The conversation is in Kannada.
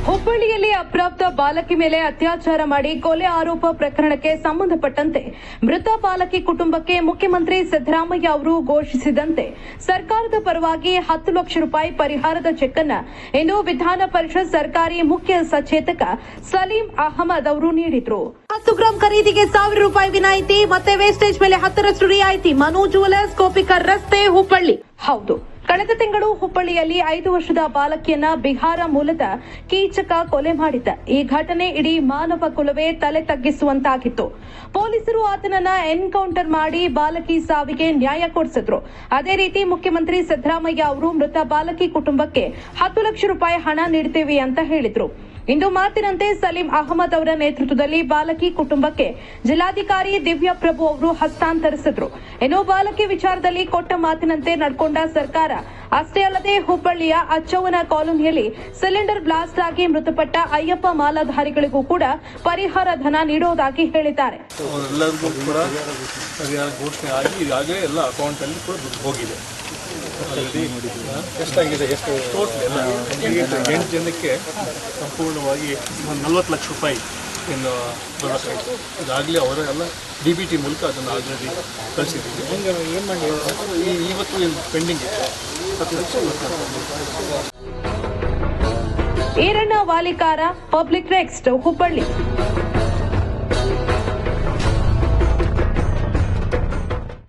ಹುಬ್ಬಳ್ಳಿಯಲ್ಲಿ ಅಪ್ರಾಪ್ತ ಬಾಲಕಿ ಮೇಲೆ ಅತ್ಯಾಚಾರ ಮಾಡಿ ಕೊಲೆ ಆರೋಪ ಪ್ರಕರಣಕ್ಕೆ ಸಂಬಂಧಪಟ್ಟಂತೆ ಮೃತ ಬಾಲಕಿ ಕುಟುಂಬಕ್ಕೆ ಮುಖ್ಯಮಂತ್ರಿ ಸಿದ್ದರಾಮಯ್ಯ ಅವರು ಘೋಷಿಸಿದಂತೆ ಸರ್ಕಾರದ ಪರವಾಗಿ 10 ಲಕ್ಷ ರೂಪಾಯಿ ಪರಿಹಾರದ ಚೆಕ್ ಅನ್ನು ಇಂದು ವಿಧಾನ ಪರಿಷತ್ ಸರ್ಕಾರಿ ಮುಖ್ಯ ಸಚೇತಕ ಸಲೀಂ ಅಹಮದ್ ಅವರು ನೀಡಿದರು. 10 ಗ್ರಾಂ ಖರೀದಿಗೆ 1000 ರೂಪಾಯಿ ವಿನಾಯಿತಿ, ಮತ್ತೆ ವೇಸ್ಟೇಜ್ ಮೇಲೆ 10ರಷ್ಟು ರಿಯಾಯಿತಿ. ಮನು ಜ್ಯುವೆಲರ್ಸ್, ಕೋಪಿಕರ್ ರಸ್ತೆ, ಹುಬ್ಬಳ್ಳಿ. ಹೌದು, ಕಳೆದ ತಿಂಗಳು ಹುಬ್ಬಳ್ಳಿಯಲ್ಲಿ 5 ವರ್ಷದ ಬಾಲಕಿಯನ್ನ ಬಿಹಾರ ಮೂಲದ ಕೀಚಕ ಕೊಲೆ ಮಾಡಿದ್ದ. ಈ ಘಟನೆ ಇಡೀ ಮಾನವ ಕುಲವೇ ತಲೆ ತಗ್ಗಿಸುವಂತಾಗಿತ್ತು. ಪೊಲೀಸರು ಆತನನ್ನ ಎನ್ಕೌಂಟರ್ ಮಾಡಿ ಬಾಲಕಿ ಸಾವಿಗೆ ನ್ಯಾಯ ಕೊಡಿಸಿದ್ರು. ಅದೇ ರೀತಿ ಮುಖ್ಯಮಂತ್ರಿ ಸಿದ್ದರಾಮಯ್ಯ ಅವರು ಮೃತ ಬಾಲಕಿ ಕುಟುಂಬಕ್ಕೆ 10 ಲಕ್ಷ ರೂಪಾಯಿ ಹಣ ನೀಡುತ್ತೇವೆ ಅಂತ ಹೇಳಿದ್ರು. ಇಂದು ಮಾತಿನಂತೆ ಸಲೀಂ ಅಹಮದ್ ಅವರ ನೇತೃತ್ವದಲ್ಲಿ ಬಾಲಕಿ ಕುಟುಂಬಕ್ಕೆ ಜಿಲ್ಲಾಧಿಕಾರಿ ದಿವ್ಯಾ ಪ್ರಭು ಅವರು ಹಸ್ತಾಂತರಿಸಿದ್ರು. ಇನ್ನು ಬಾಲಕಿ ವಿಚಾರದಲ್ಲಿ ಕೊಟ್ಟ ಮಾತಿನಂತೆ ನಡ್ಕೊಂಡ ಸರ್ಕಾರ ಅಷ್ಟೇ ಅಲ್ಲದೆ ಹುಬ್ಬಳ್ಳಿಯ ಅಚ್ಚವ್ವನ ಕಾಲೋನಿಯಲ್ಲಿ ಸಿಲಿಂಡರ್ ಬ್ಲಾಸ್ಟ್ ಆಗಿ ಮೃತಪಟ್ಟ ಅಯ್ಯಪ್ಪ ಮಾಲಾಧಾರಿಗಳಿಗೂ ಕೂಡ ಪರಿಹಾರ ಧನ ನೀಡುವುದಾಗಿ ಹೇಳಿದ್ದಾರೆ. ಟೋಟಲ್ ಎಲ್ಲ 8 ಜನಕ್ಕೆ ಸಂಪೂರ್ಣವಾಗಿ 40 ಲಕ್ಷ ರೂಪಾಯಿ ಇನ್ನು ಬರಬೇಕಾಯಿತು. ಇದಾಗಲೇ ಅವರೆಲ್ಲ DBT ಮೂಲಕ ಅದನ್ನು ಆಲ್ರೆಡಿ ಕಳಿಸಿದ್ದೀವಿ. ಏನು ಮಾಡಿ ಇವತ್ತು ಪೆಂಡಿಂಗ್ ಇದೆ 10 ಲಕ್ಷ. Iranna Walikar, public next, Hubballi.